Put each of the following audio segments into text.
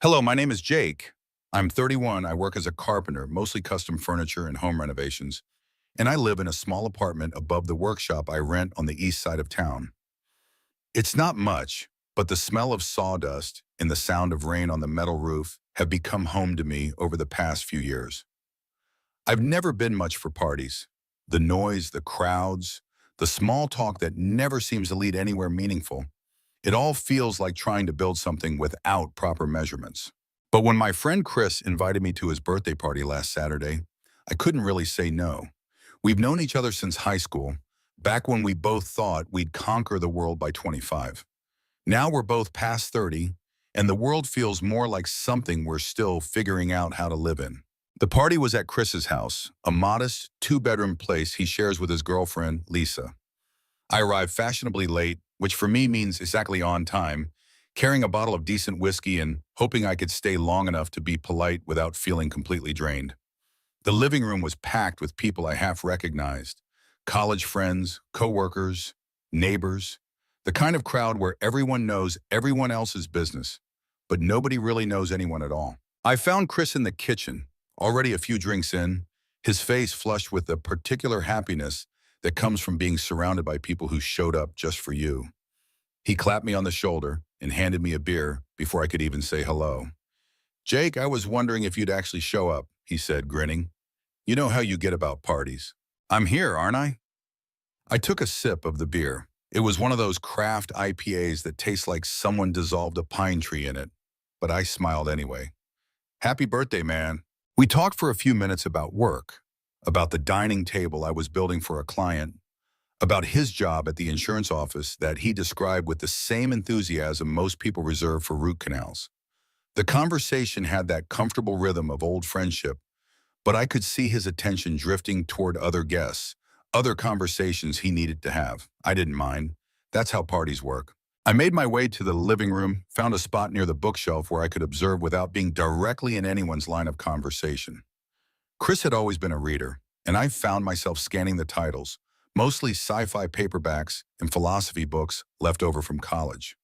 Hello, my name is Jake. I'm 31. I work as a carpenter, mostly custom furniture and home renovations, and I live in a small apartment above the workshop I rent on the east side of town. It's not much, but the smell of sawdust and the sound of rain on the metal roof have become home to me over the past few years. I've never been much for parties. The noise, the crowds, the small talk that never seems to lead anywhere meaningful. It all feels like trying to build something without proper measurements. But when my friend Chris invited me to his birthday party last Saturday, I couldn't really say no. We've known each other since high school, back when we both thought we'd conquer the world by 25. Now we're both past 30, and the world feels more like something we're still figuring out how to live in. The party was at Chris's house, a modest two-bedroom place he shares with his girlfriend, Lisa. I arrived fashionably late, which for me means exactly on time, carrying a bottle of decent whiskey and hoping I could stay long enough to be polite without feeling completely drained. The living room was packed with people I half recognized, college friends, coworkers, neighbors, the kind of crowd where everyone knows everyone else's business, but nobody really knows anyone at all. I found Chris in the kitchen, already a few drinks in, his face flushed with the particular happiness that comes from being surrounded by people who showed up just for you. He clapped me on the shoulder and handed me a beer before I could even say hello. "Jake, I was wondering if you'd actually show up," he said, grinning. "You know how you get about parties." "I'm here, aren't I?" I took a sip of the beer. It was one of those craft IPAs that tastes like someone dissolved a pine tree in it, but I smiled anyway. "Happy birthday, man." We talked for a few minutes about work, about the dining table I was building for a client, about his job at the insurance office that he described with the same enthusiasm most people reserve for root canals. The conversation had that comfortable rhythm of old friendship, but I could see his attention drifting toward other guests, other conversations he needed to have. I didn't mind. That's how parties work. I made my way to the living room, found a spot near the bookshelf where I could observe without being directly in anyone's line of conversation. Chris had always been a reader, and I found myself scanning the titles, mostly sci-fi paperbacks and philosophy books left over from college.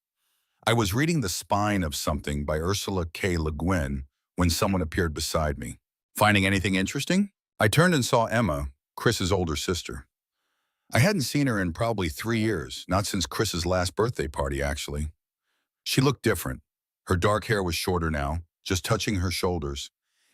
I was reading The Spine of Something by Ursula K. Le Guin when someone appeared beside me. "Finding anything interesting?" I turned and saw Emma, Chris's older sister. I hadn't seen her in probably 3 years, not since Chris's last birthday party, actually. She looked different. Her dark hair was shorter now, just touching her shoulders,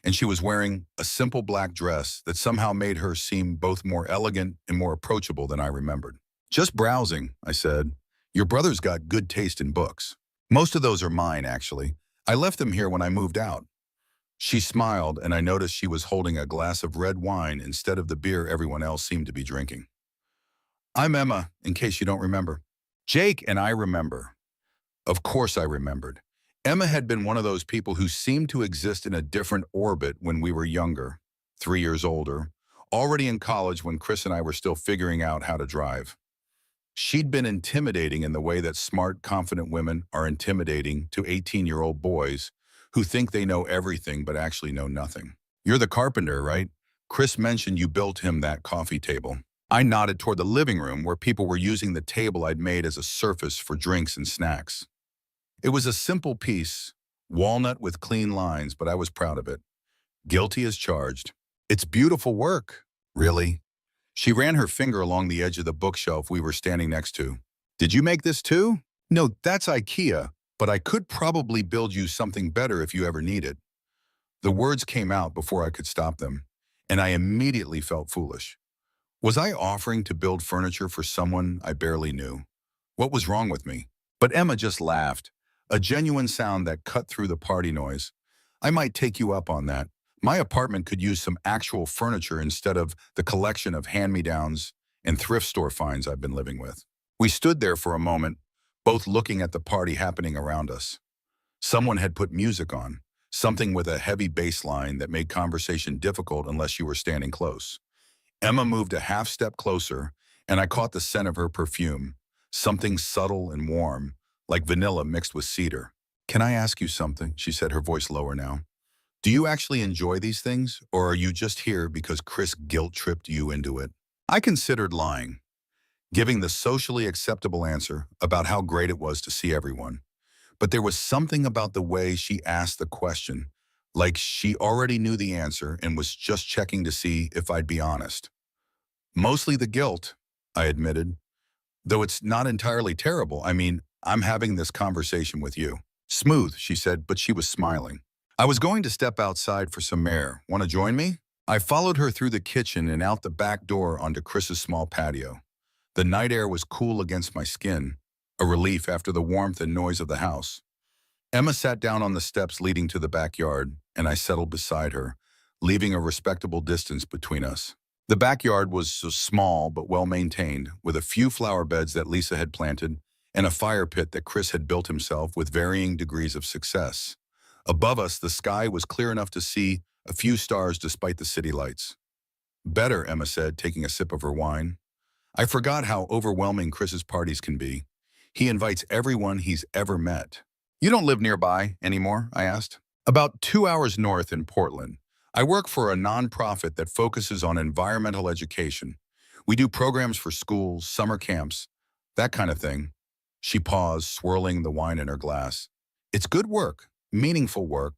and she was wearing a simple black dress that somehow made her seem both more elegant and more approachable than I remembered. "Just browsing," I said. "Your brother's got good taste in books. Most of those are mine, actually. I left them here when I moved out." She smiled, and I noticed she was holding a glass of red wine instead of the beer everyone else seemed to be drinking. "I'm Emma, in case you don't remember." Jake and I remember. Of course I remembered. Emma had been one of those people who seemed to exist in a different orbit when we were younger, 3 years older, already in college when Chris and I were still figuring out how to drive. She'd been intimidating in the way that smart, confident women are intimidating to 18-year-old boys who think they know everything but actually know nothing. "You're the carpenter, right? Chris mentioned you built him that coffee table." I nodded toward the living room where people were using the table I'd made as a surface for drinks and snacks. It was a simple piece, walnut with clean lines, but I was proud of it. Guilty as charged. "It's beautiful work." "Really?" She ran her finger along the edge of the bookshelf we were standing next to. "Did you make this too?" "No, that's IKEA, but I could probably build you something better if you ever need it." The words came out before I could stop them, and I immediately felt foolish. Was I offering to build furniture for someone I barely knew? What was wrong with me? But Emma just laughed, a genuine sound that cut through the party noise. "I might take you up on that. My apartment could use some actual furniture instead of the collection of hand-me-downs and thrift store finds I've been living with." We stood there for a moment, both looking at the party happening around us. Someone had put music on, something with a heavy bass line that made conversation difficult unless you were standing close. Emma moved a half step closer, and I caught the scent of her perfume, something subtle and warm, like vanilla mixed with cedar. "Can I ask you something?" she said, her voice lower now. "Do you actually enjoy these things, or are you just here because Chris guilt-tripped you into it?" I considered lying, giving the socially acceptable answer about how great it was to see everyone. But there was something about the way she asked the question, like she already knew the answer and was just checking to see if I'd be honest. Mostly the guilt, I admitted, though it's not entirely terrible. I mean, I'm having this conversation with you. Smooth, she said, but she was smiling. I was going to step outside for some air. Want to join me? I followed her through the kitchen and out the back door onto Chris's small patio. The night air was cool against my skin, a relief after the warmth and noise of the house. Emma sat down on the steps leading to the backyard, and I settled beside her, leaving a respectable distance between us. The backyard was so small but well-maintained, with a few flower beds that Lisa had planted and a fire pit that Chris had built himself with varying degrees of success. Above us, the sky was clear enough to see a few stars despite the city lights. Better, Emma said, taking a sip of her wine. I forgot how overwhelming Chris's parties can be. He invites everyone he's ever met. You don't live nearby anymore? I asked. About 2 hours north in Portland. I work for a nonprofit that focuses on environmental education. We do programs for schools, summer camps, that kind of thing. She paused, swirling the wine in her glass. It's good work, meaningful work,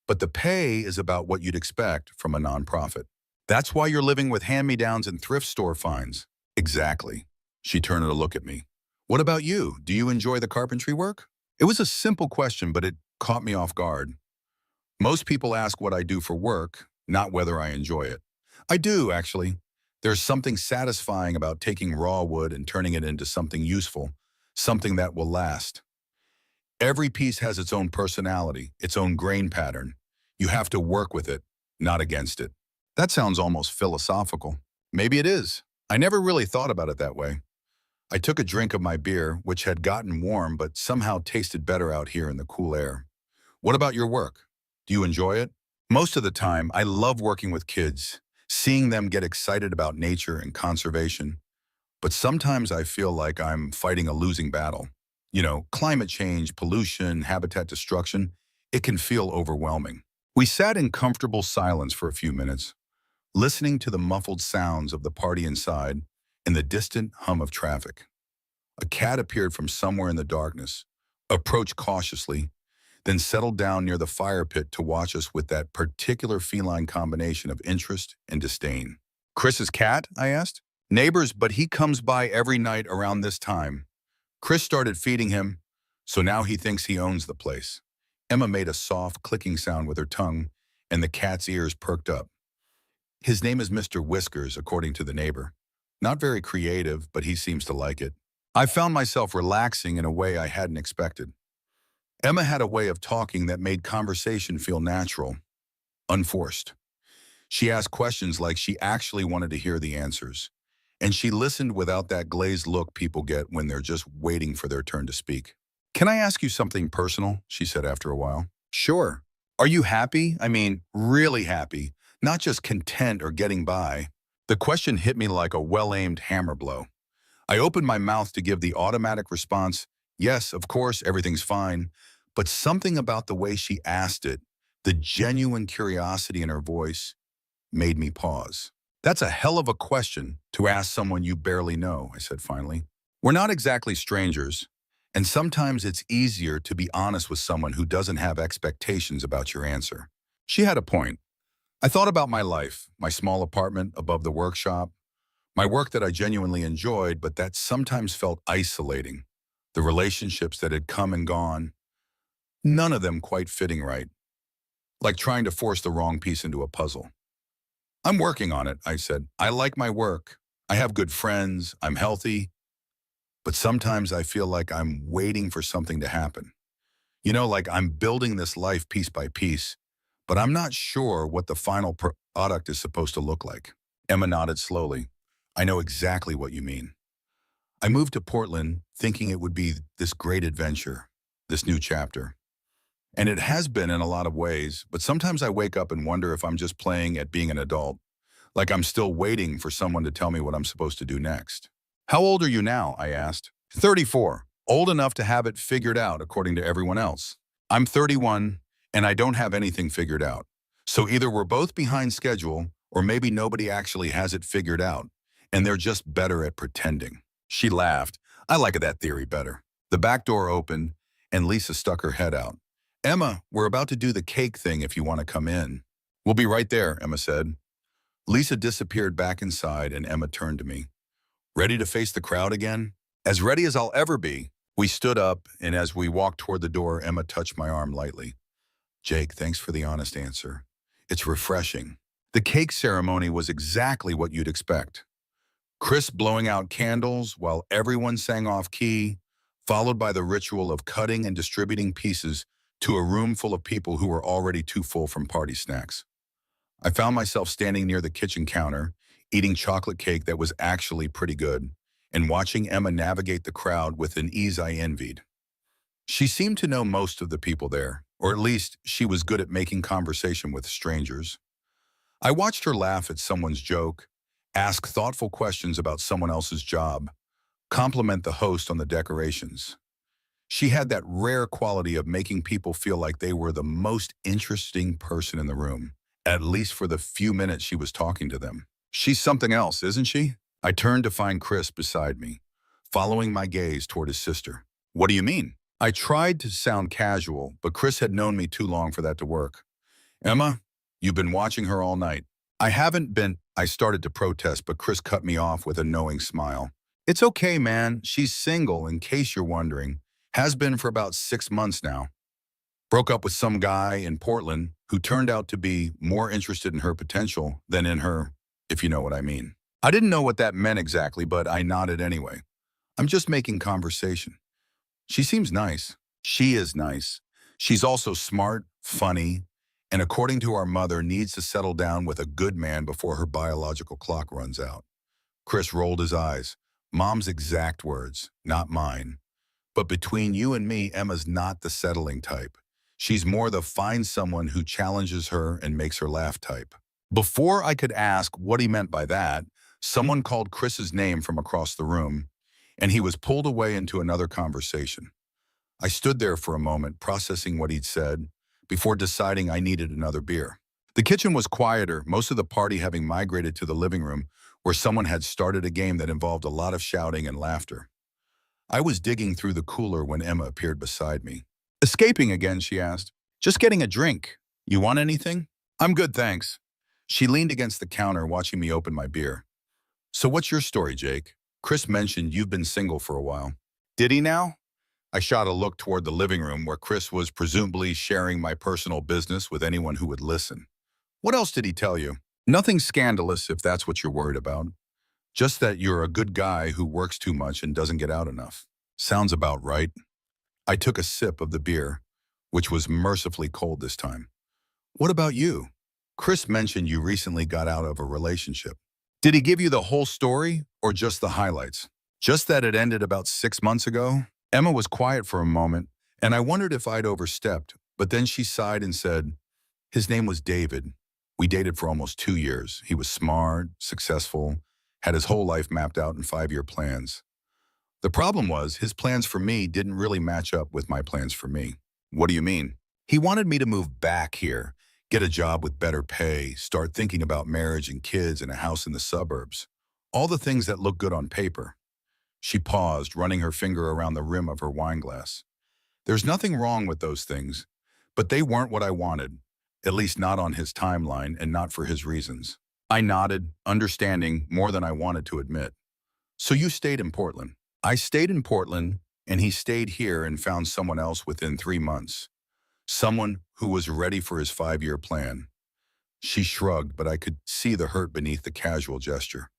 but the pay is about what you'd expect from a nonprofit. That's why you're living with hand-me-downs and thrift store finds. Exactly. She turned to look at me. What about you? Do you enjoy the carpentry work? It was a simple question, but it caught me off guard. Most people ask what I do for work, not whether I enjoy it. I do, actually. There's something satisfying about taking raw wood and turning it into something useful, something that will last. Every piece has its own personality, its own grain pattern. You have to work with it, not against it. That sounds almost philosophical. Maybe it is. I never really thought about it that way. I took a drink of my beer, which had gotten warm but somehow tasted better out here in the cool air. What about your work? Do you enjoy it? Most of the time, I love working with kids, seeing them get excited about nature and conservation. But sometimes I feel like I'm fighting a losing battle. Climate change, pollution, habitat destruction, it can feel overwhelming. We sat in comfortable silence for a few minutes, listening to the muffled sounds of the party inside and the distant hum of traffic. A cat appeared from somewhere in the darkness, approached cautiously, then settled down near the fire pit to watch us with that particular feline combination of interest and disdain. Chris's cat? I asked. Neighbors, but he comes by every night around this time. Chris started feeding him, so now he thinks he owns the place. Emma made a soft clicking sound with her tongue, and the cat's ears perked up. His name is Mr. Whiskers, according to the neighbor. Not very creative, but he seems to like it. I found myself relaxing in a way I hadn't expected. Emma had a way of talking that made conversation feel natural, unforced. She asked questions like she actually wanted to hear the answers, and she listened without that glazed look people get when they're just waiting for their turn to speak. Can I ask you something personal? She said after a while. Sure. Are you happy? I mean, really happy, not just content or getting by. The question hit me like a well-aimed hammer blow. I opened my mouth to give the automatic response, yes, of course, everything's fine, but something about the way she asked it, the genuine curiosity in her voice, made me pause. That's a hell of a question to ask someone you barely know, I said finally. We're not exactly strangers, and sometimes it's easier to be honest with someone who doesn't have expectations about your answer. She had a point. I thought about my life, my small apartment above the workshop, my work that I genuinely enjoyed, but that sometimes felt isolating, the relationships that had come and gone, none of them quite fitting right, like trying to force the wrong piece into a puzzle. I'm working on it, I said. I like my work. I have good friends. I'm healthy. But sometimes I feel like I'm waiting for something to happen. Like I'm building this life piece by piece, but I'm not sure what the final product is supposed to look like. Emma nodded slowly. I know exactly what you mean. I moved to Portland thinking it would be this great adventure, this new chapter. And it has been in a lot of ways, but sometimes I wake up and wonder if I'm just playing at being an adult, like I'm still waiting for someone to tell me what I'm supposed to do next. How old are you now? I asked. 34. Old enough to have it figured out, according to everyone else. I'm 31, and I don't have anything figured out. So either we're both behind schedule, or maybe nobody actually has it figured out, and they're just better at pretending. She laughed. I like that theory better. The back door opened, and Lisa stuck her head out. Emma, we're about to do the cake thing if you want to come in. We'll be right there, Emma said. Lisa disappeared back inside and Emma turned to me. Ready to face the crowd again? As ready as I'll ever be. We stood up, and as we walked toward the door, Emma touched my arm lightly. Jake, thanks for the honest answer. It's refreshing. The cake ceremony was exactly what you'd expect. Chris blowing out candles while everyone sang off key, followed by the ritual of cutting and distributing pieces to a room full of people who were already too full from party snacks. I found myself standing near the kitchen counter, eating chocolate cake that was actually pretty good, and watching Emma navigate the crowd with an ease I envied. She seemed to know most of the people there, or at least she was good at making conversation with strangers. I watched her laugh at someone's joke, ask thoughtful questions about someone else's job, compliment the host on the decorations. She had that rare quality of making people feel like they were the most interesting person in the room, at least for the few minutes she was talking to them. She's something else, isn't she? I turned to find Chris beside me, following my gaze toward his sister. What do you mean? I tried to sound casual, but Chris had known me too long for that to work. Emma, you've been watching her all night. I haven't been. I started to protest, but Chris cut me off with a knowing smile. It's okay, man. She's single, in case you're wondering. Has been for about 6 months now. Broke up with some guy in Portland who turned out to be more interested in her potential than in her, if you know what I mean. I didn't know what that meant exactly, but I nodded anyway. I'm just making conversation. She seems nice. She is nice. She's also smart, funny, and according to our mother, needs to settle down with a good man before her biological clock runs out. Chris rolled his eyes. Mom's exact words, not mine. But between you and me, Emma's not the settling type. She's more the find someone who challenges her and makes her laugh type. Before I could ask what he meant by that, someone called Chris's name from across the room, and he was pulled away into another conversation. I stood there for a moment, processing what he'd said, before deciding I needed another beer. The kitchen was quieter, most of the party having migrated to the living room, where someone had started a game that involved a lot of shouting and laughter. I was digging through the cooler when Emma appeared beside me. Escaping again, she asked. Just getting a drink. You want anything? I'm good, thanks. She leaned against the counter, watching me open my beer. So what's your story, Jake? Chris mentioned you've been single for a while. Did he now? I shot a look toward the living room where Chris was presumably sharing my personal business with anyone who would listen. What else did he tell you? Nothing scandalous, if that's what you're worried about. Just that you're a good guy who works too much and doesn't get out enough. Sounds about right. I took a sip of the beer, which was mercifully cold this time. What about you? Chris mentioned you recently got out of a relationship. Did he give you the whole story or just the highlights? Just that it ended about 6 months ago? Emma was quiet for a moment, and I wondered if I'd overstepped, but then she sighed and said, his name was David. We dated for almost 2 years. He was smart, successful, had his whole life mapped out in 5-year plans. The problem was his plans for me didn't really match up with my plans for me. What do you mean? He wanted me to move back here, get a job with better pay, start thinking about marriage and kids and a house in the suburbs. All the things that look good on paper. She paused, running her finger around the rim of her wine glass. There's nothing wrong with those things, but they weren't what I wanted, at least not on his timeline and not for his reasons. I nodded, understanding more than I wanted to admit. So you stayed in Portland. I stayed in Portland, and he stayed here and found someone else within 3 months. Someone who was ready for his 5-year plan. She shrugged, but I could see the hurt beneath the casual gesture.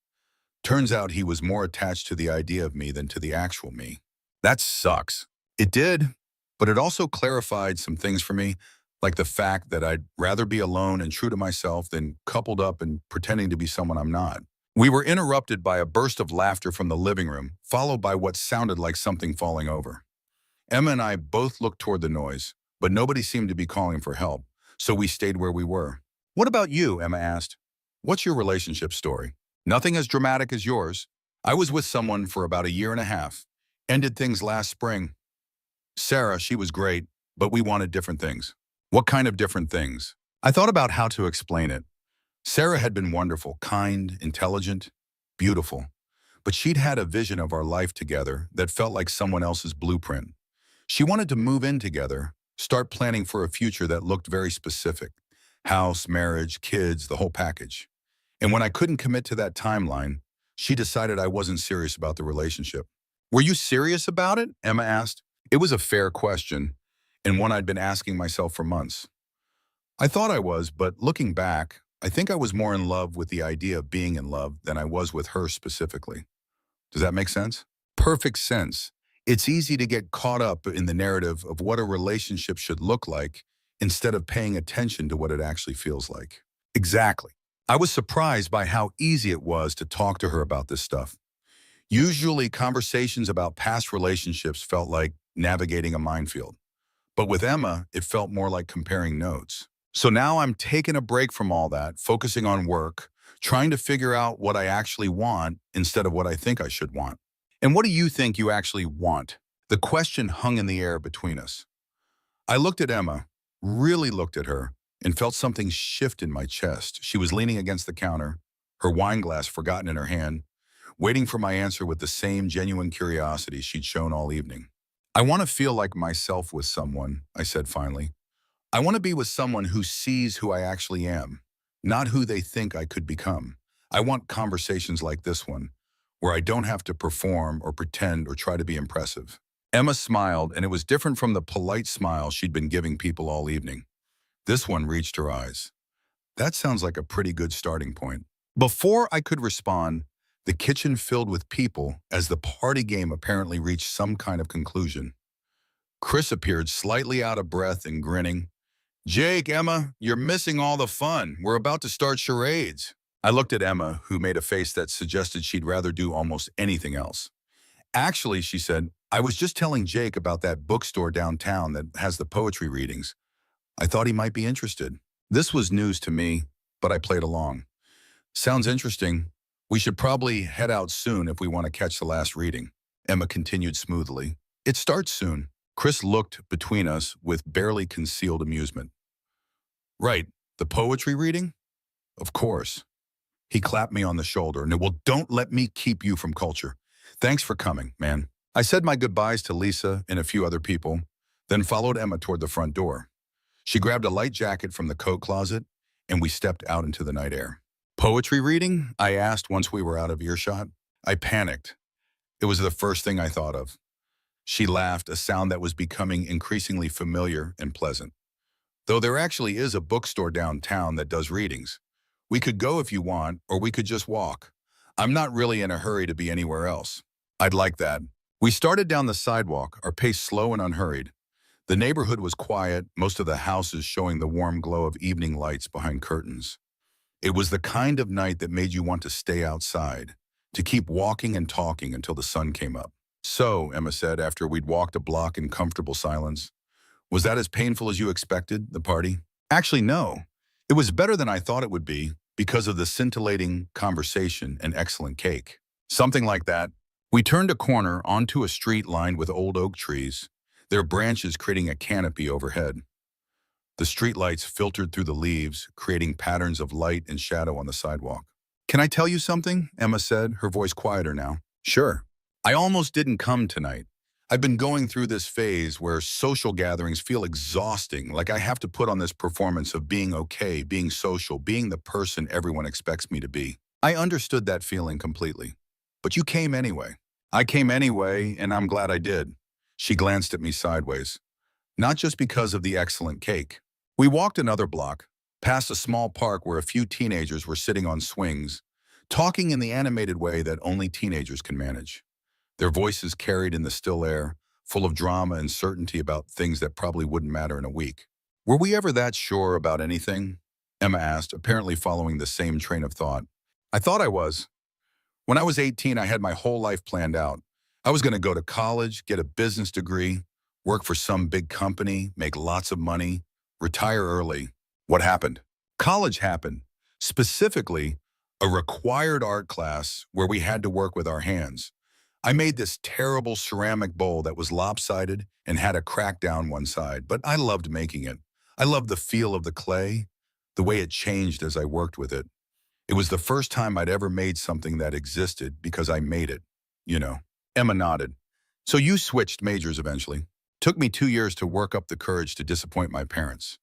Turns out he was more attached to the idea of me than to the actual me. That sucks. It did, but it also clarified some things for me, like the fact that I'd rather be alone and true to myself than coupled up and pretending to be someone I'm not. We were interrupted by a burst of laughter from the living room, followed by what sounded like something falling over. Emma and I both looked toward the noise, but nobody seemed to be calling for help, so we stayed where we were. What about you? Emma asked. What's your relationship story? Nothing as dramatic as yours. I was with someone for about 1.5 years. Ended things last spring. Sarah, she was great, but we wanted different things. What kind of different things? I thought about how to explain it. Sarah had been wonderful, kind, intelligent, beautiful, but she'd had a vision of our life together that felt like someone else's blueprint. She wanted to move in together, start planning for a future that looked very specific. House, marriage, kids, the whole package. And when I couldn't commit to that timeline, she decided I wasn't serious about the relationship. Were you serious about it? Emma asked. It was a fair question, and one I'd been asking myself for months. I thought I was, but looking back, I think I was more in love with the idea of being in love than I was with her specifically. Does that make sense? Perfect sense. It's easy to get caught up in the narrative of what a relationship should look like instead of paying attention to what it actually feels like. Exactly. I was surprised by how easy it was to talk to her about this stuff. Usually, conversations about past relationships felt like navigating a minefield. But with Emma, it felt more like comparing notes. So now I'm taking a break from all that, focusing on work, trying to figure out what I actually want instead of what I think I should want. And what do you think you actually want? The question hung in the air between us. I looked at Emma, really looked at her, and felt something shift in my chest. She was leaning against the counter, her wine glass forgotten in her hand, waiting for my answer with the same genuine curiosity she'd shown all evening. I want to feel like myself with someone, I said finally. I want to be with someone who sees who I actually am, not who they think I could become. I want conversations like this one, where I don't have to perform or pretend or try to be impressive. Emma smiled, and it was different from the polite smile she'd been giving people all evening. This one reached her eyes. That sounds like a pretty good starting point. Before I could respond, the kitchen filled with people as the party game apparently reached some kind of conclusion. Chris appeared slightly out of breath and grinning. Jake, Emma, you're missing all the fun. We're about to start charades. I looked at Emma, who made a face that suggested she'd rather do almost anything else. Actually, she said, I was just telling Jake about that bookstore downtown that has the poetry readings. I thought he might be interested. This was news to me, but I played along. Sounds interesting. We should probably head out soon if we want to catch the last reading. Emma continued smoothly. It starts soon. Chris looked between us with barely concealed amusement. Right, the poetry reading? Of course. He clapped me on the shoulder and, well, don't let me keep you from culture. Thanks for coming, man. I said my goodbyes to Lisa and a few other people, then followed Emma toward the front door. She grabbed a light jacket from the coat closet, and we stepped out into the night air. Poetry reading? I asked once we were out of earshot. I panicked. It was the first thing I thought of. She laughed, a sound that was becoming increasingly familiar and pleasant. Though there actually is a bookstore downtown that does readings. We could go if you want, or we could just walk. I'm not really in a hurry to be anywhere else. I'd like that. We started down the sidewalk, our pace slow and unhurried. The neighborhood was quiet, most of the houses showing the warm glow of evening lights behind curtains. It was the kind of night that made you want to stay outside, to keep walking and talking until the sun came up. So, Emma said after we'd walked a block in comfortable silence, was that as painful as you expected, the party? Actually, no. It was better than I thought it would be because of the scintillating conversation and excellent cake. Something like that. We turned a corner onto a street lined with old oak trees, their branches creating a canopy overhead. The streetlights filtered through the leaves, creating patterns of light and shadow on the sidewalk. Can I tell you something? Emma said, her voice quieter now. Sure. I almost didn't come tonight. I've been going through this phase where social gatherings feel exhausting, like I have to put on this performance of being okay, being social, being the person everyone expects me to be. I understood that feeling completely. But you came anyway. I came anyway, and I'm glad I did. She glanced at me sideways. Not just because of the excellent cake. We walked another block, past a small park where a few teenagers were sitting on swings, talking in the animated way that only teenagers can manage. Their voices carried in the still air, full of drama and certainty about things that probably wouldn't matter in a week. Were we ever that sure about anything? Emma asked, apparently following the same train of thought. I thought I was. When I was 18, I had my whole life planned out. I was going to go to college, get a business degree, work for some big company, make lots of money, retire early. What happened? College happened. Specifically, a required art class where we had to work with our hands. I made this terrible ceramic bowl that was lopsided and had a crack down one side, but I loved making it. I loved the feel of the clay, the way it changed as I worked with it. It was the first time I'd ever made something that existed because I made it, you know. Emma nodded. So you switched majors eventually. Took me 2 years to work up the courage to disappoint my parents.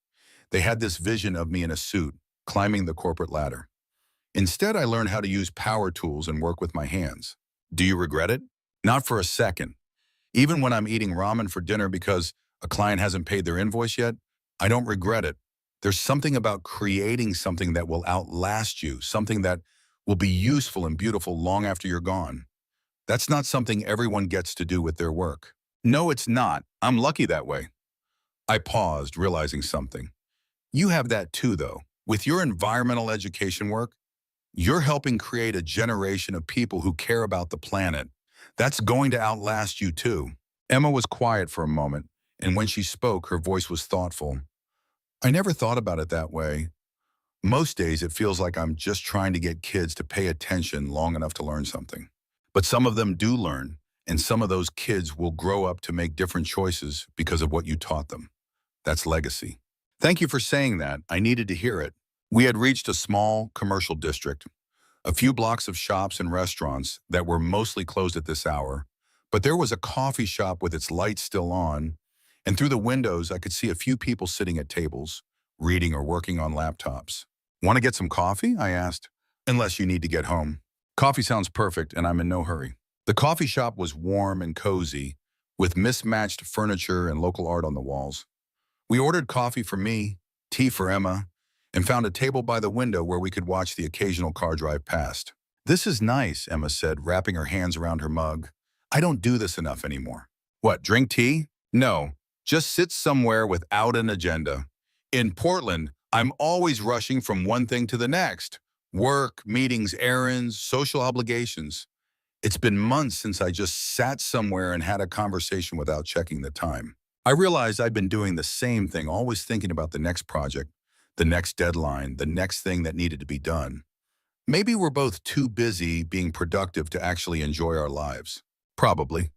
They had this vision of me in a suit, climbing the corporate ladder. Instead, I learned how to use power tools and work with my hands. Do you regret it? Not for a second. Even when I'm eating ramen for dinner because a client hasn't paid their invoice yet, I don't regret it. There's something about creating something that will outlast you, something that will be useful and beautiful long after you're gone. That's not something everyone gets to do with their work. No, it's not. I'm lucky that way. I paused, realizing something. You have that too, though. With your environmental education work, you're helping create a generation of people who care about the planet. That's going to outlast you too. Emma was quiet for a moment, and when she spoke, her voice was thoughtful. I never thought about it that way. Most days, it feels like I'm just trying to get kids to pay attention long enough to learn something. But some of them do learn, and some of those kids will grow up to make different choices because of what you taught them. That's legacy. Thank you for saying that. I needed to hear it. We had reached a small commercial district, a few blocks of shops and restaurants that were mostly closed at this hour, but there was a coffee shop with its lights still on, and through the windows I could see a few people sitting at tables, reading or working on laptops. Want to get some coffee? I asked. Unless you need to get home. Coffee sounds perfect, and I'm in no hurry. The coffee shop was warm and cozy, with mismatched furniture and local art on the walls. We ordered coffee for me, tea for Emma, and found a table by the window where we could watch the occasional car drive past. This is nice, Emma said, wrapping her hands around her mug. I don't do this enough anymore. What, drink tea? No, just sit somewhere without an agenda. In Portland, I'm always rushing from one thing to the next. Work, meetings, errands, social obligations. It's been months since I just sat somewhere and had a conversation without checking the time. I realized I'd been doing the same thing, always thinking about the next project, the next deadline, the next thing that needed to be done. Maybe we're both too busy being productive to actually enjoy our lives. Probably.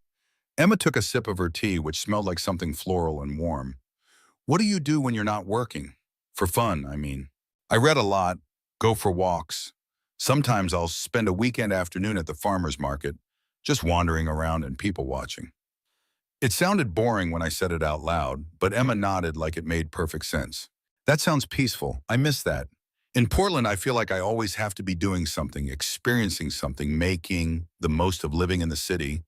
Emma took a sip of her tea, which smelled like something floral and warm. What do you do when you're not working? For fun, I mean. I read a lot, go for walks. Sometimes I'll spend a weekend afternoon at the farmer's market, just wandering around and people watching. It sounded boring when I said it out loud, but Emma nodded like it made perfect sense. That sounds peaceful. I miss that. In Portland, I feel like I always have to be doing something, experiencing something, making the most of living in the city.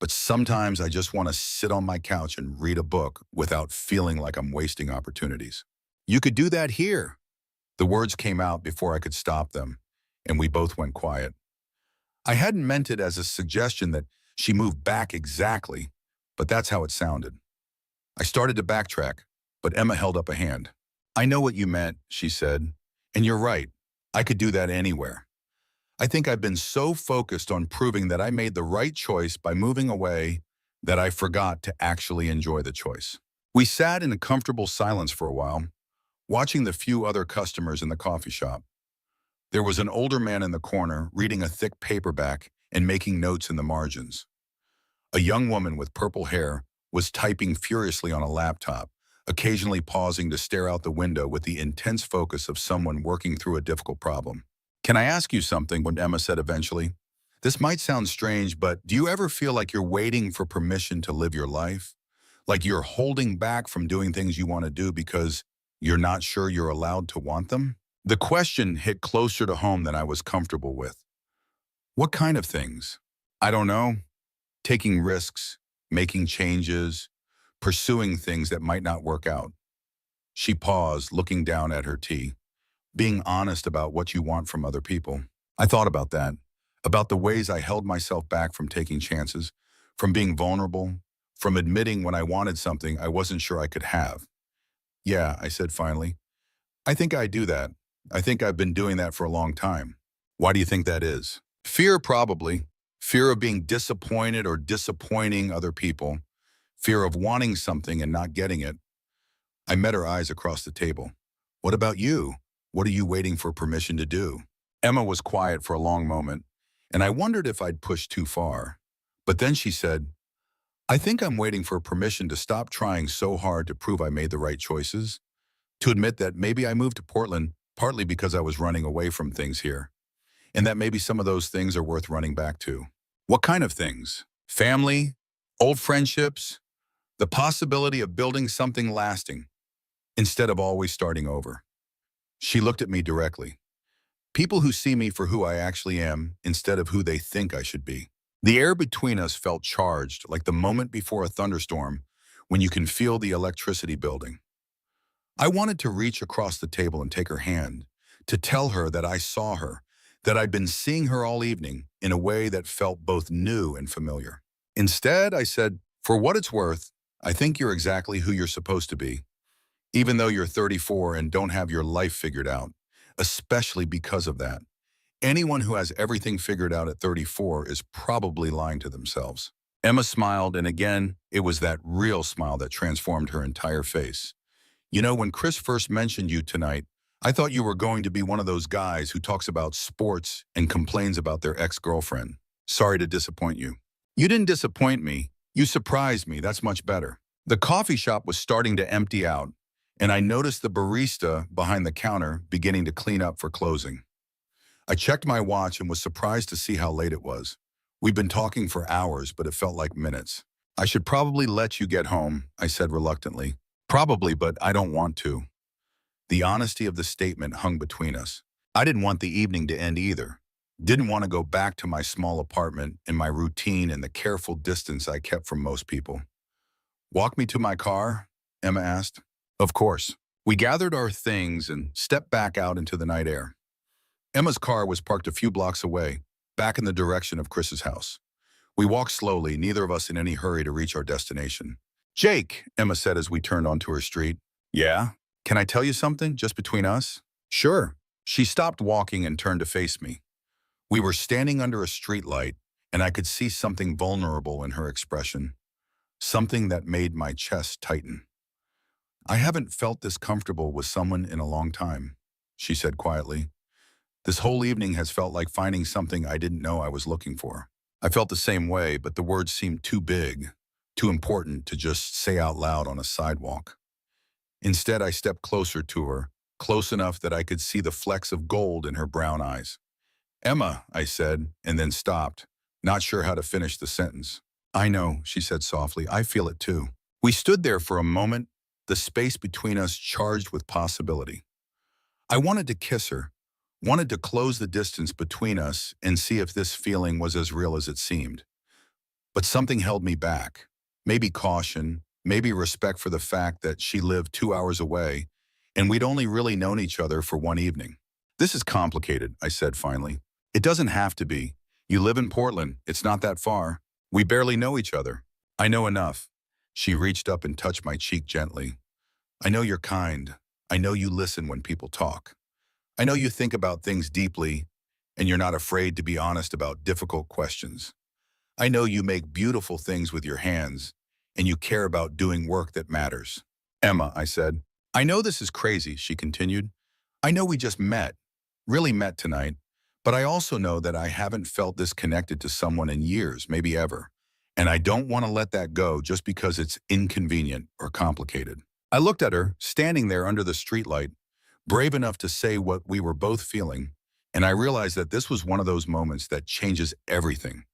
But sometimes I just want to sit on my couch and read a book without feeling like I'm wasting opportunities. You could do that here. The words came out before I could stop them, and we both went quiet. I hadn't meant it as a suggestion that she move back exactly, but that's how it sounded. I started to backtrack, but Emma held up a hand. I know what you meant, she said, and you're right. I could do that anywhere. I think I've been so focused on proving that I made the right choice by moving away that I forgot to actually enjoy the choice. We sat in a comfortable silence for a while, watching the few other customers in the coffee shop. There was an older man in the corner reading a thick paperback and making notes in the margins. A young woman with purple hair was typing furiously on a laptop, occasionally pausing to stare out the window with the intense focus of someone working through a difficult problem. Can I ask you something? What Emma said eventually. This might sound strange, but do you ever feel like you're waiting for permission to live your life? Like you're holding back from doing things you want to do because you're not sure you're allowed to want them? The question hit closer to home than I was comfortable with. What kind of things? I don't know. Taking risks, making changes, pursuing things that might not work out. She paused, looking down at her tea. Being honest about what you want from other people. I thought about that, about the ways I held myself back from taking chances, from being vulnerable, from admitting when I wanted something I wasn't sure I could have. Yeah, I said finally. I think I do that. I think I've been doing that for a long time. Why do you think that is? Fear, probably. Fear of being disappointed or disappointing other people. Fear of wanting something and not getting it. I met her eyes across the table. What about you? What are you waiting for permission to do? Emma was quiet for a long moment, and I wondered if I'd pushed too far. But then she said, I think I'm waiting for permission to stop trying so hard to prove I made the right choices, to admit that maybe I moved to Portland partly because I was running away from things here, and that maybe some of those things are worth running back to. What kind of things? Family? Old friendships? The possibility of building something lasting instead of always starting over. She looked at me directly. People who see me for who I actually am instead of who they think I should be. The air between us felt charged, like the moment before a thunderstorm when you can feel the electricity building. I wanted to reach across the table and take her hand, to tell her that I saw her, that I'd been seeing her all evening in a way that felt both new and familiar. Instead, I said, "For what it's worth, I think you're exactly who you're supposed to be, even though you're 34 and don't have your life figured out, especially because of that. Anyone who has everything figured out at 34 is probably lying to themselves." Emma smiled, and again, it was that real smile that transformed her entire face. "You know, when Chris first mentioned you tonight, I thought you were going to be one of those guys who talks about sports and complains about their ex-girlfriend. Sorry to disappoint you." "You didn't disappoint me. You surprised me. That's much better." The coffee shop was starting to empty out, and I noticed the barista behind the counter beginning to clean up for closing. I checked my watch and was surprised to see how late it was. We'd been talking for hours, but it felt like minutes. "I should probably let you get home," I said reluctantly. "Probably, but I don't want to." The honesty of the statement hung between us. I didn't want the evening to end either. Didn't want to go back to my small apartment and my routine and the careful distance I kept from most people. "Walk me to my car?" Emma asked. Of course. We gathered our things and stepped back out into the night air. Emma's car was parked a few blocks away, back in the direction of Chris's house. We walked slowly, neither of us in any hurry to reach our destination. "Jake," Emma said as we turned onto her street. "Yeah? Can I tell you something, just between us?" "Sure." She stopped walking and turned to face me. We were standing under a streetlight, and I could see something vulnerable in her expression, something that made my chest tighten. "I haven't felt this comfortable with someone in a long time," she said quietly. "This whole evening has felt like finding something I didn't know I was looking for." I felt the same way, but the words seemed too big, too important to just say out loud on a sidewalk. Instead, I stepped closer to her, close enough that I could see the flecks of gold in her brown eyes. "Emma," I said, and then stopped, not sure how to finish the sentence. "I know," she said softly. "I feel it too." We stood there for a moment, the space between us charged with possibility. I wanted to kiss her, wanted to close the distance between us and see if this feeling was as real as it seemed. But something held me back. Maybe caution, maybe respect for the fact that she lived 2 hours away, and we'd only really known each other for one evening. "This is complicated," I said finally. "It doesn't have to be. You live in Portland. It's not that far. We barely know each other." "I know enough." She reached up and touched my cheek gently. "I know you're kind. I know you listen when people talk. I know you think about things deeply, and you're not afraid to be honest about difficult questions. I know you make beautiful things with your hands, and you care about doing work that matters." "Emma," I said. "I know this is crazy," she continued. "I know we just met, really met tonight, but I also know that I haven't felt this connected to someone in years, maybe ever. And I don't want to let that go just because it's inconvenient or complicated." I looked at her, standing there under the streetlight, brave enough to say what we were both feeling, and I realized that this was one of those moments that changes everything.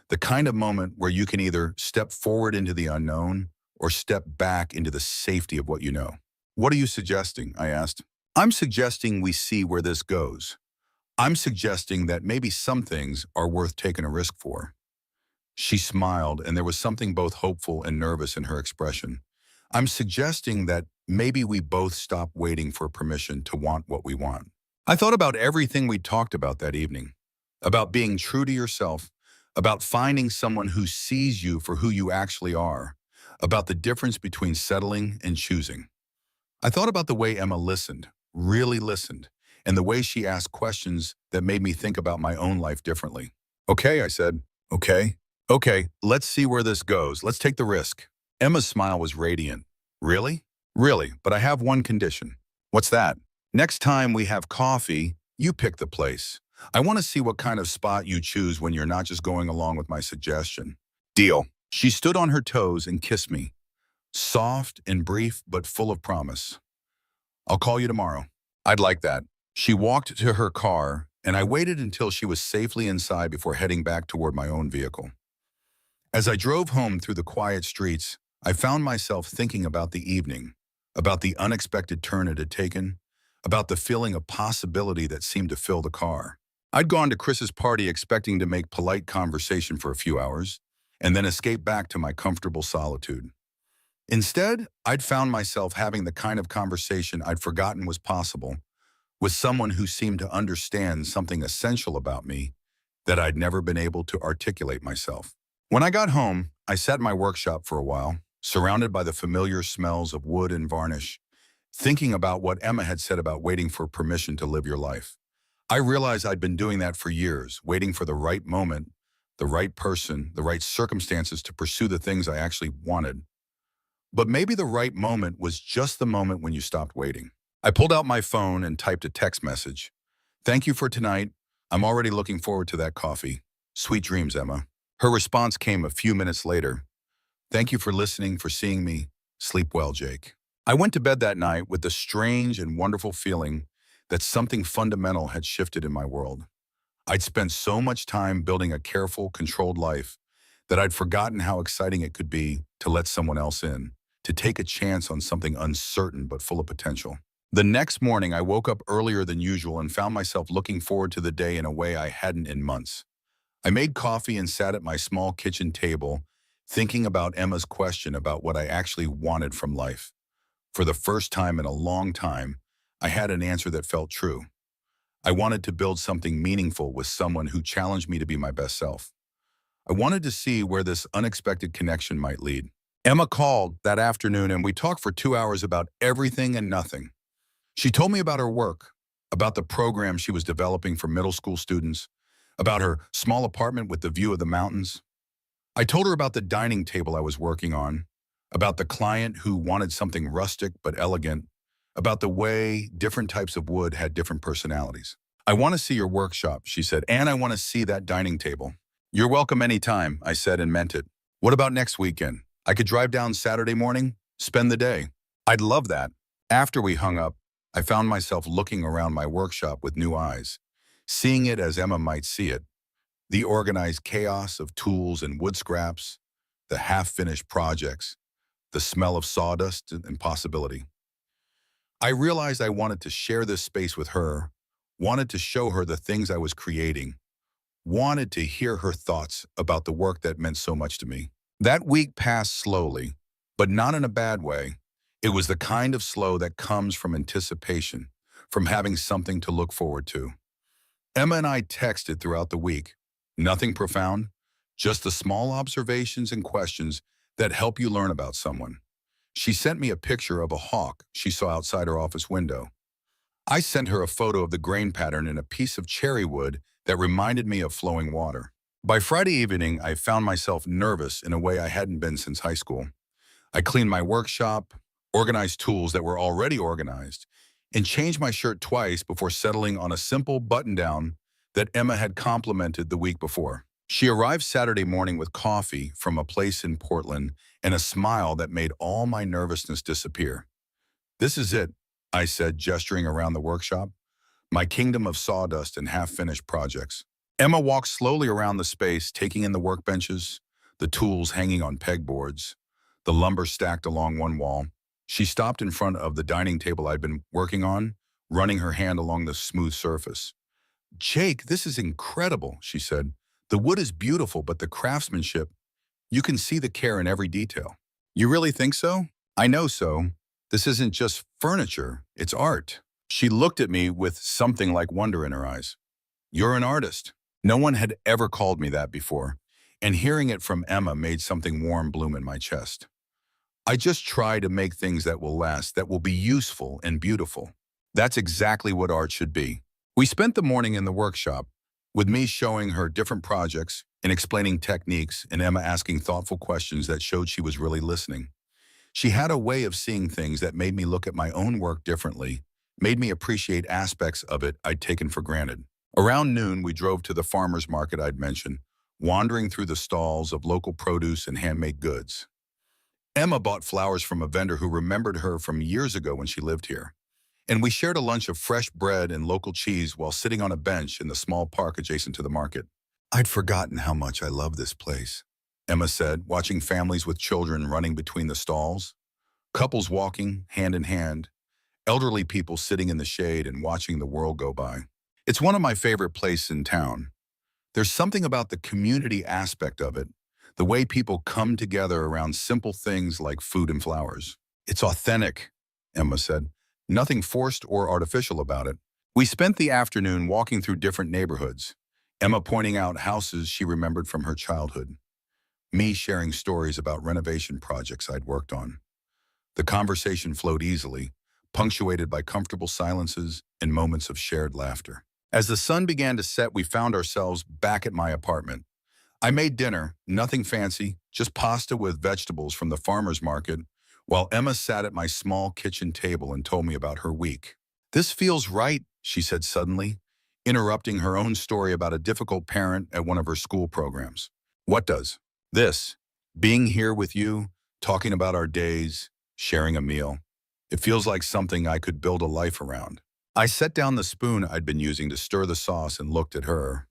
The kind of moment where you can either step forward into the unknown or step back into the safety of what you know. "What are you suggesting?" I asked. "I'm suggesting we see where this goes. I'm suggesting that maybe some things are worth taking a risk for." She smiled, and there was something both hopeful and nervous in her expression. "I'm suggesting that maybe we both stop waiting for permission to want what we want." I thought about everything we talked about that evening, about being true to yourself, about finding someone who sees you for who you actually are, about the difference between settling and choosing. I thought about the way Emma listened, really listened, and the way she asked questions that made me think about my own life differently. "Okay," I said. "Okay. Okay, let's see where this goes. Let's take the risk." Emma's smile was radiant. "Really?" "Really, but I have one condition." "What's that?" "Next time we have coffee, you pick the place. I want to see what kind of spot you choose when you're not just going along with my suggestion." "Deal." She stood on her toes and kissed me, soft and brief but full of promise. "I'll call you tomorrow." "I'd like that." She walked to her car, and I waited until she was safely inside before heading back toward my own vehicle. As I drove home through the quiet streets, I found myself thinking about the evening, about the unexpected turn it had taken, about the feeling of possibility that seemed to fill the car. I'd gone to Chris's party expecting to make polite conversation for a few hours, and then escape back to my comfortable solitude. Instead, I'd found myself having the kind of conversation I'd forgotten was possible, with someone who seemed to understand something essential about me that I'd never been able to articulate myself. When I got home, I sat in my workshop for a while, surrounded by the familiar smells of wood and varnish, thinking about what Emma had said about waiting for permission to live your life. I realized I'd been doing that for years, waiting for the right moment, the right person, the right circumstances to pursue the things I actually wanted. But maybe the right moment was just the moment when you stopped waiting. I pulled out my phone and typed a text message. "Thank you for tonight. I'm already looking forward to that coffee. Sweet dreams, Emma." Her response came a few minutes later. "Thank you for listening, for seeing me. Sleep well, Jake." I went to bed that night with the strange and wonderful feeling that something fundamental had shifted in my world. I'd spent so much time building a careful, controlled life that I'd forgotten how exciting it could be to let someone else in, to take a chance on something uncertain but full of potential. The next morning, I woke up earlier than usual and found myself looking forward to the day in a way I hadn't in months. I made coffee and sat at my small kitchen table, thinking about Emma's question about what I actually wanted from life. For the first time in a long time, I had an answer that felt true. I wanted to build something meaningful with someone who challenged me to be my best self. I wanted to see where this unexpected connection might lead. Emma called that afternoon and we talked for 2 hours about everything and nothing. She told me about her work, about the program she was developing for middle school students, about her small apartment with the view of the mountains. I told her about the dining table I was working on, about the client who wanted something rustic but elegant, about the way different types of wood had different personalities. "I want to see your workshop," she said, "and I want to see that dining table." "You're welcome anytime," I said and meant it. "What about next weekend? I could drive down Saturday morning, spend the day." "I'd love that." After we hung up, I found myself looking around my workshop with new eyes, seeing it as Emma might see it. The organized chaos of tools and wood scraps, the half-finished projects, the smell of sawdust and possibility. I realized I wanted to share this space with her, wanted to show her the things I was creating, wanted to hear her thoughts about the work that meant so much to me. That week passed slowly, but not in a bad way. It was the kind of slow that comes from anticipation, from having something to look forward to. Emma and I texted throughout the week. Nothing profound, just the small observations and questions that help you learn about someone. She sent me a picture of a hawk she saw outside her office window. I sent her a photo of the grain pattern in a piece of cherry wood that reminded me of flowing water. By Friday evening, I found myself nervous in a way I hadn't been since high school. I cleaned my workshop, organized tools that were already organized, and changed my shirt twice before settling on a simple button-down that Emma had complimented the week before. She arrived Saturday morning with coffee from a place in Portland and a smile that made all my nervousness disappear. "This is it," I said, gesturing around the workshop. "My kingdom of sawdust and half-finished projects." Emma walked slowly around the space, taking in the workbenches, the tools hanging on pegboards, the lumber stacked along one wall. She stopped in front of the dining table I'd been working on, running her hand along the smooth surface. "Jake, this is incredible," she said. "The wood is beautiful, but the craftsmanship, you can see the care in every detail." "You really think so?" "I know so. This isn't just furniture, it's art." She looked at me with something like wonder in her eyes. "You're an artist." No one had ever called me that before, and hearing it from Emma made something warm bloom in my chest. "I just try to make things that will last, that will be useful and beautiful." That's exactly what art should be. We spent the morning in the workshop, with me showing her different projects and explaining techniques, and Emma asking thoughtful questions that showed she was really listening. She had a way of seeing things that made me look at my own work differently, made me appreciate aspects of it I'd taken for granted. Around noon, we drove to the farmer's market I'd mentioned, wandering through the stalls of local produce and handmade goods. Emma bought flowers from a vendor who remembered her from years ago when she lived here, and we shared a lunch of fresh bread and local cheese while sitting on a bench in the small park adjacent to the market. I'd forgotten how much I loved this place. Emma said, watching families with children running between the stalls, couples walking hand in hand, elderly people sitting in the shade and watching the world go by. It's one of my favorite places in town. There's something about the community aspect of it, the way people come together around simple things like food and flowers. It's authentic, Emma said. Nothing forced or artificial about it. We spent the afternoon walking through different neighborhoods, Emma pointing out houses she remembered from her childhood, me sharing stories about renovation projects I'd worked on. The conversation flowed easily, punctuated by comfortable silences and moments of shared laughter. As the sun began to set, we found ourselves back at my apartment. I made dinner, nothing fancy, just pasta with vegetables from the farmer's market, while Emma sat at my small kitchen table and told me about her week. "This feels right," she said suddenly, interrupting her own story about a difficult parent at one of her school programs. "What does?" "This. Being here with you, talking about our days, sharing a meal. It feels like something I could build a life around." I set down the spoon I'd been using to stir the sauce and looked at her.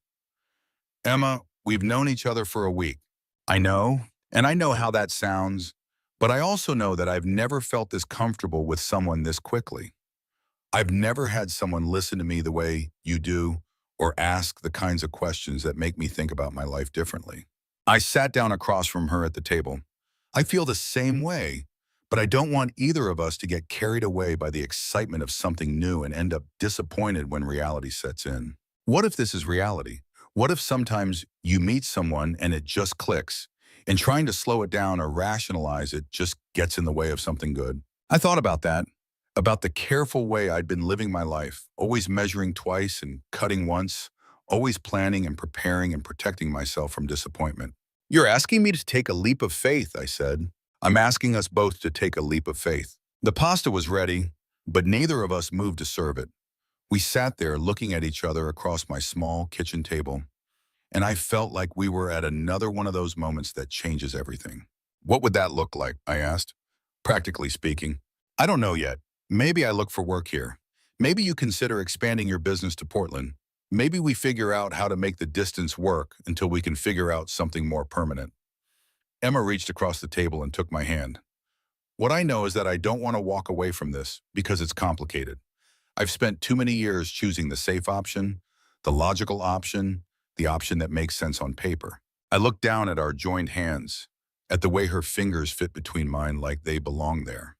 "Emma, we've known each other for a week. I know, and I know how that sounds, but I also know that I've never felt this comfortable with someone this quickly. I've never had someone listen to me the way you do or ask the kinds of questions that make me think about my life differently." I sat down across from her at the table. "I feel the same way, but I don't want either of us to get carried away by the excitement of something new and end up disappointed when reality sets in. What if this is reality? What if sometimes you meet someone and it just clicks, and trying to slow it down or rationalize it just gets in the way of something good?" I thought about that, about the careful way I'd been living my life, always measuring twice and cutting once, always planning and preparing and protecting myself from disappointment. "You're asking me to take a leap of faith," I said. "I'm asking us both to take a leap of faith." The pasta was ready, but neither of us moved to serve it. We sat there looking at each other across my small kitchen table, and I felt like we were at another one of those moments that changes everything. "What would that look like?" I asked. "Practically speaking, I don't know yet. Maybe I look for work here. Maybe you consider expanding your business to Portland. Maybe we figure out how to make the distance work until we can figure out something more permanent." Emma reached across the table and took my hand. "What I know is that I don't want to walk away from this because it's complicated. I've spent too many years choosing the safe option, the logical option, the option that makes sense on paper." I looked down at our joined hands, at the way her fingers fit between mine like they belonged there.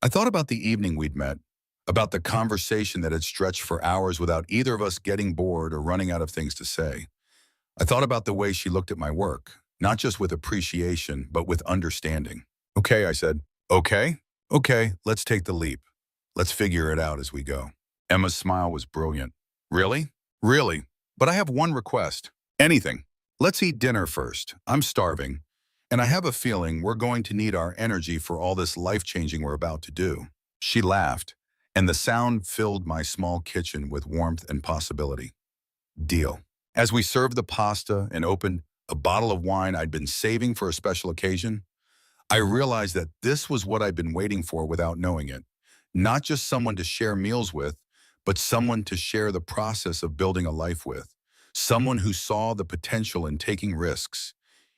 I thought about the evening we'd met, about the conversation that had stretched for hours without either of us getting bored or running out of things to say. I thought about the way she looked at my work, not just with appreciation, but with understanding. "Okay," I said. "Okay? Okay, let's take the leap. Let's figure it out as we go." Emma's smile was brilliant. "Really?" "Really. But I have one request. Anything. Let's eat dinner first. I'm starving. And I have a feeling we're going to need our energy for all this life-changing we're about to do." She laughed, and the sound filled my small kitchen with warmth and possibility. "Deal." As we served the pasta and opened a bottle of wine I'd been saving for a special occasion, I realized that this was what I'd been waiting for without knowing it. Not just someone to share meals with, but someone to share the process of building a life with. Someone who saw the potential in taking risks,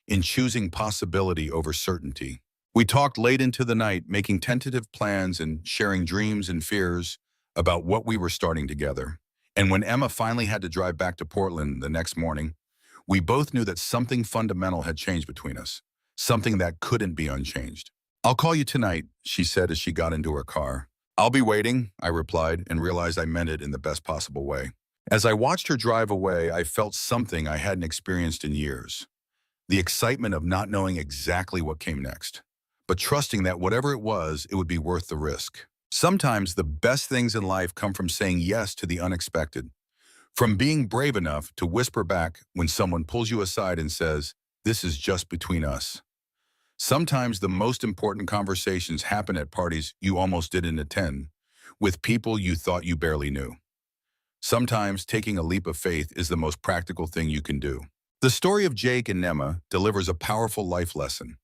in choosing possibility over certainty. We talked late into the night, making tentative plans and sharing dreams and fears about what we were starting together. And when Emma finally had to drive back to Portland the next morning, we both knew that something fundamental had changed between us, something that couldn't be unchanged. "I'll call you tonight," she said as she got into her car. "I'll be waiting," I replied, and realized I meant it in the best possible way. As I watched her drive away, I felt something I hadn't experienced in years. The excitement of not knowing exactly what came next, but trusting that whatever it was, it would be worth the risk. Sometimes the best things in life come from saying yes to the unexpected, from being brave enough to whisper back when someone pulls you aside and says, "This is just between us." Sometimes the most important conversations happen at parties you almost didn't attend, with people you thought you barely knew. Sometimes taking a leap of faith is the most practical thing you can do. The story of Jake and Emma delivers a powerful life lesson.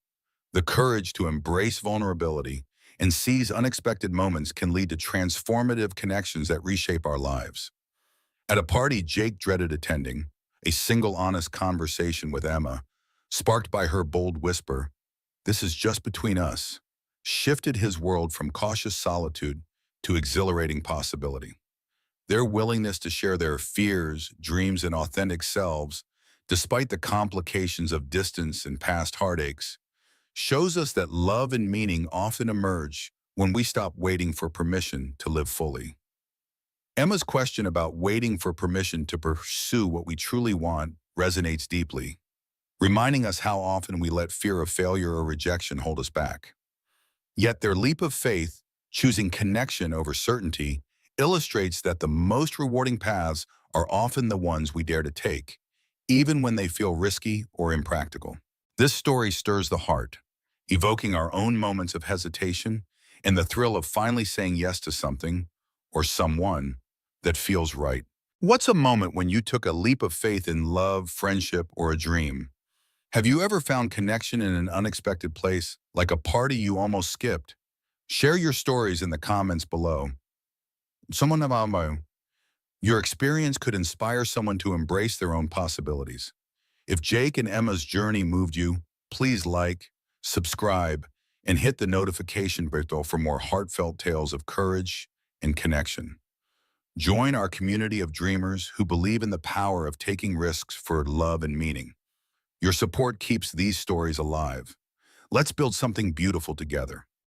The courage to embrace vulnerability and seize unexpected moments can lead to transformative connections that reshape our lives. At a party Jake dreaded attending, a single honest conversation with Emma sparked by her bold whisper, "This is just between us," shifted his world from cautious solitude to exhilarating possibility. Their willingness to share their fears, dreams, and authentic selves, despite the complications of distance and past heartaches, shows us that love and meaning often emerge when we stop waiting for permission to live fully. Emma's question about waiting for permission to pursue what we truly want resonates deeply, reminding us how often we let fear of failure or rejection hold us back. Yet their leap of faith, choosing connection over certainty, illustrates that the most rewarding paths are often the ones we dare to take, even when they feel risky or impractical. This story stirs the heart, evoking our own moments of hesitation and the thrill of finally saying yes to something or someone that feels right. What's a moment when you took a leap of faith in love, friendship, or a dream? Have you ever found connection in an unexpected place, like a party you almost skipped? Share your stories in the comments below. Someone about your experience could inspire someone to embrace their own possibilities. If Jake and Emma's journey moved you, please like, subscribe, and hit the notification bell for more heartfelt tales of courage and connection. Join our community of dreamers who believe in the power of taking risks for love and meaning. Your support keeps these stories alive. Let's build something beautiful together.